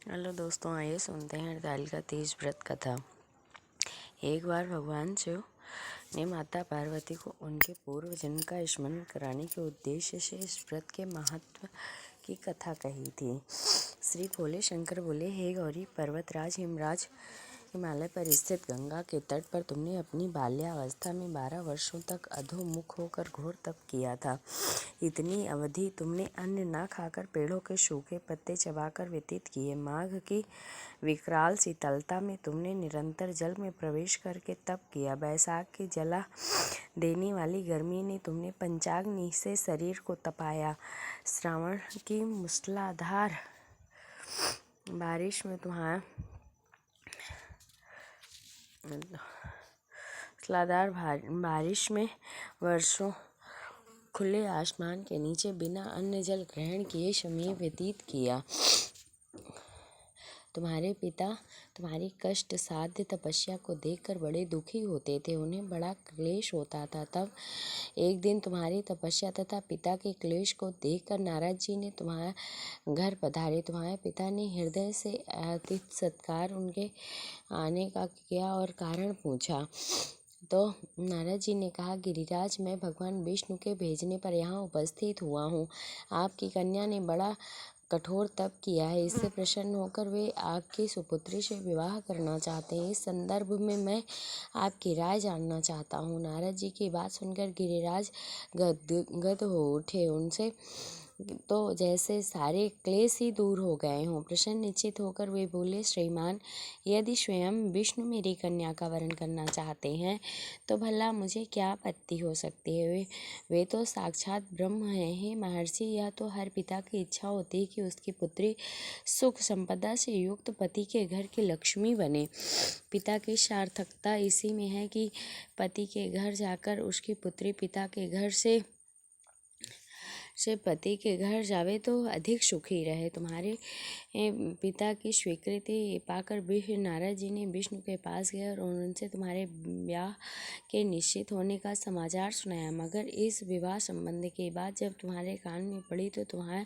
Hello दोस्तों, आइए सुनते हैं हरतालिका तीज व्रत कथा। एक बार भगवान शिव ने माता पार्वती को उनके पूर्व जन्म का स्मरण कराने के उद्देश्य से इस व्रत के महत्व की कथा कही थी। श्री भोले शंकर बोले, हे गौरी पर्वतराज हिमराज, हिमालय पर स्थित गंगा के तट पर तुमने अपनी बाल्यावस्था में 12 वर्षों तक अधोमुख होकर घोर तप किया था। इतनी अवधि तुमने अन्न न खाकर पेड़ों के सूखे पत्ते चबाकर व्यतीत किए। माघ की विकराल शीतलता में तुमने निरंतर जल में प्रवेश करके तप किया। बैसाख की जला देने वाली गर्मी ने तुमने पंचाग्नि से शरीर को तपाया। श्रावण की मूसलाधार बारिश में वर्षों खुले आसमान के नीचे बिना अन्न जल ग्रहण किए समय व्यतीत किया। तुम्हारे पिता तुम्हारी कष्ट साध्य तपस्या को देखकर बड़े दुखी होते थे, उन्हें बड़ा क्लेश होता था। तब एक दिन तुम्हारी तपस्या तथा पिता के क्लेश को देखकर नारद जी ने तुम्हारे घर पधारे। तुम्हारे पिता ने हृदय से आतिथ्य सत्कार उनके आने का किया और कारण पूछा तो नारद जी ने कहा, गिरिराज, मैं भगवान विष्णु के भेजने पर यहाँ उपस्थित हुआ हूँ। आपकी कन्या ने बड़ा कठोर तप किया है, इससे प्रसन्न होकर वे आपकी सुपुत्री से विवाह करना चाहते हैं। इस संदर्भ में मैं आपकी राय जानना चाहता हूँ। नारद जी की बात सुनकर गिरिराज गदगद हो उठे। उनसे तो जैसे सारे क्लेश ही दूर हो गए हों। प्रसन्न निश्चित होकर वे बोले, श्रीमान, यदि स्वयं विष्णु मेरी कन्या का वरण करना चाहते हैं तो भला मुझे क्या आपत्ति हो सकती है। वे तो साक्षात ब्रह्म हैं। हे महर्षि, यह तो हर पिता की इच्छा होती है कि उसकी पुत्री सुख संपदा से युक्त पति के घर की लक्ष्मी बने। पिता की सार्थकता इसी में है कि पति के घर जाकर उसकी पुत्री पिता के घर से पति के घर जावे तो अधिक सुखी रहे। तुम्हारे पिता की स्वीकृति पाकर नारद जी ने विष्णु के पास गए और उनसे तुम्हारे ब्याह के निश्चित होने का समाचार सुनाया। मगर इस विवाह संबंध की बात जब तुम्हारे कान में पड़ी तो तुम्हारे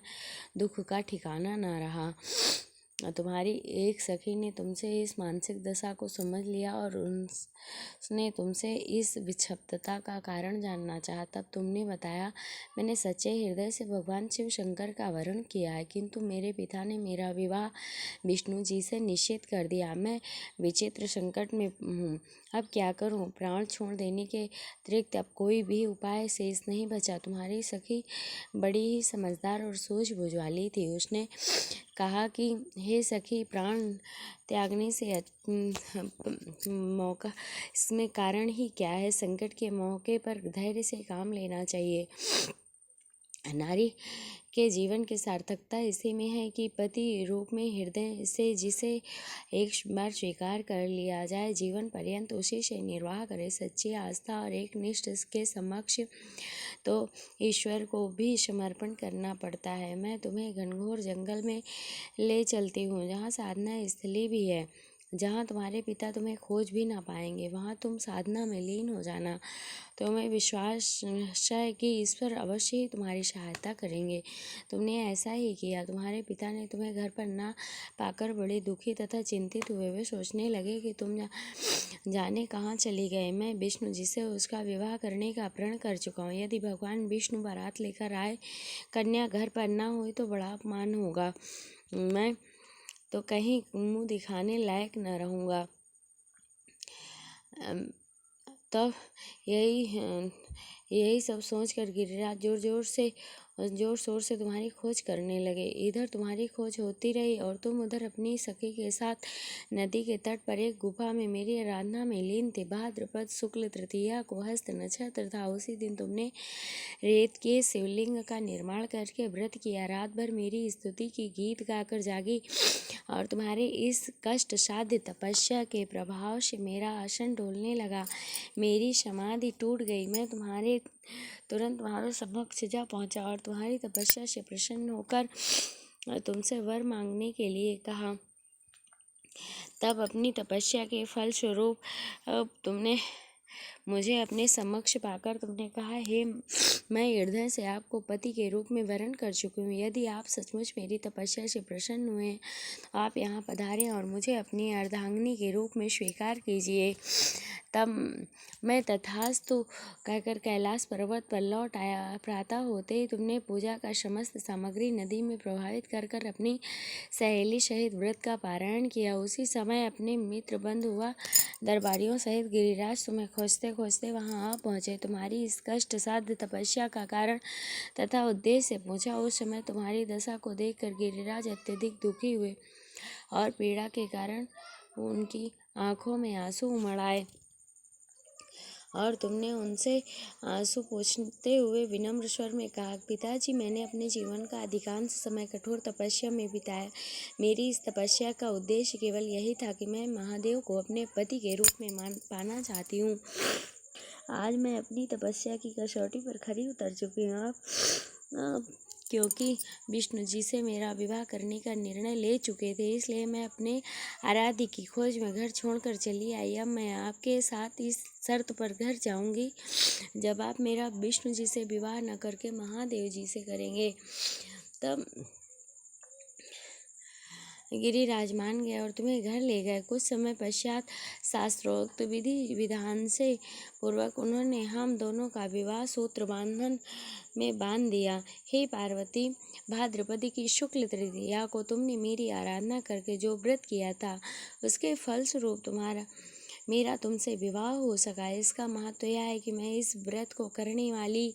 दुख का ठिकाना न रहा। तुम्हारी एक सखी ने तुमसे इस मानसिक दशा को समझ लिया और उसने तुमसे इस विक्षिप्तता का कारण जानना चाहा। तब तुमने बताया, मैंने सच्चे हृदय से भगवान शिव शंकर का वरण किया है, किंतु मेरे पिता ने मेरा विवाह विष्णु जी से निश्चित कर दिया। मैं विचित्र संकट में हूँ, अब क्या करूँ। प्राण छोड़ देने के अतिरिक्त अब कोई भी उपाय शेष नहीं बचा। तुम्हारी सखी बड़ी ही समझदार और सूझबूझ वाली थी। उसने कहा कि हे सखी, प्राण त्यागने से मौका इसमें कारण ही क्या है। संकट के मौके पर धैर्य से काम लेना चाहिए। नारी के जीवन की सार्थकता इसी में है कि पति रूप में हृदय से जिसे एक बार स्वीकार कर लिया जाए, जीवन पर्यंत उसी से निर्वाह करे। सच्ची आस्था और एक निष्ठ के समक्ष तो ईश्वर को भी समर्पण करना पड़ता है। मैं तुम्हें घनघोर जंगल में ले चलती हूँ, जहाँ साधना स्थली भी है, जहाँ तुम्हारे पिता तुम्हें खोज भी ना पाएंगे। वहाँ तुम साधना में लीन हो जाना। तुम्हें विश्वास है कि ईश्वर अवश्य ही तुम्हारी सहायता करेंगे। तुमने ऐसा ही किया। तुम्हारे पिता ने तुम्हें घर पर ना पाकर बड़े दुखी तथा चिंतित हुए। वे सोचने लगे कि तुम जाने कहाँ चली गए। मैं विष्णु जी से उसका विवाह करने का प्रण कर चुका हूँ। यदि भगवान विष्णु बारात लेकर आए, कन्या घर पर ना हुई तो बड़ा अपमान होगा। मैं तो कहीं मुंह दिखाने लायक न रहूँगा। तब यही सब सोचकर गिरिराज जोर शोर से तुम्हारी खोज करने लगे। इधर तुम्हारी खोज होती रही और तुम उधर अपनी सखी के साथ नदी के तट पर एक गुफा में मेरी आराधना में लीन थे। भाद्रपद शुक्ल तृतीया को हस्त नक्षत्र था। उसी दिन तुमने रेत के शिवलिंग का निर्माण करके व्रत किया। रात भर मेरी स्तुति की गीत गाकर जागी और तुम्हारे इस कष्ट साध्य तपस्या के प्रभाव से मेरा आसन डोलने लगा, मेरी समाधि टूट गई। मैं तुरंत तुम्हारे समक्ष जा पहुंचा और तुम्हारी तपस्या से प्रसन्न होकर तुमसे वर मांगने के लिए कहा। तब अपनी तपस्या के फल स्वरूप तुमने मुझे अपने समक्ष पाकर तुमने कहा, हे मैं हृदय से आपको पति के रूप में वरण कर चुकी हूँ। यदि आप सचमुच मेरी तपस्या से प्रसन्न हुए हैं तो आप यहाँ पधारें और मुझे अपनी अर्धांगिनी के रूप में स्वीकार कीजिए। तब मैं तथास्तु कहकर कैलाश पर्वत पर लौट आया। प्रातः होते ही तुमने पूजा का समस्त सामग्री नदी में प्रवाहित कर अपनी सहेली सहित व्रत का पारायण किया। उसी समय अपने मित्र बंधु व दरबारियों सहित गिरिराज तुम्हें खोजते खोजते वहां आ पहुँचे। तुम्हारी इस कष्ट साध्य तपस्या का कारण तथा उद्देश्य पूछा। उस समय तुम्हारी दशा को देखकर गिरिराज अत्यधिक दुखी हुए और पीड़ा के कारण उनकी आंखों में आंसू उमड़ आए और तुमने उनसे आंसू पोंछते हुए विनम्र स्वर में कहा, पिताजी, मैंने अपने जीवन का अधिकांश समय कठोर तपस्या में बिताया। मेरी इस तपस्या का उद्देश्य केवल यही था कि मैं महादेव को अपने पति के रूप में पाना चाहती हूँ। आज मैं अपनी तपस्या की कसौटी पर खरी उतर चुकी हूँ। अब क्योंकि विष्णु जी से मेरा विवाह करने का निर्णय ले चुके थे, इसलिए मैं अपने आराध्य की खोज में घर छोड़कर चली आई। अब मैं आपके साथ इस शर्त पर घर जाऊंगी, जब आप मेरा विष्णु जी से विवाह न करके महादेव जी से करेंगे। तब गिरिराज मान गए और तुम्हें घर ले गए। कुछ समय पश्चात शास्त्रोक्त विधि विधान से पूर्वक उन्होंने हम दोनों का विवाह सूत्र बंधन में बांध दिया। हे पार्वती, भाद्रपद की शुक्ल तृतीया को तुमने मेरी आराधना करके जो व्रत किया था, उसके फलस्वरूप मेरा तुमसे विवाह हो सका। इसका महत्व यह है कि मैं इस व्रत को करने वाली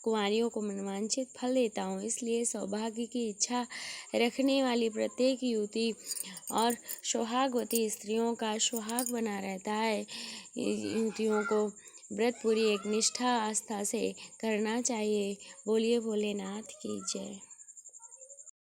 कुंवारियों को मनवांछित फल देता हूँ। इसलिए सौभाग्य की इच्छा रखने वाली प्रत्येक युवती और सुहागवती स्त्रियों का सुहाग बना रहता है। युवतियों को व्रत पूरी एक निष्ठा आस्था से करना चाहिए। बोलिए भोलेनाथ की जय।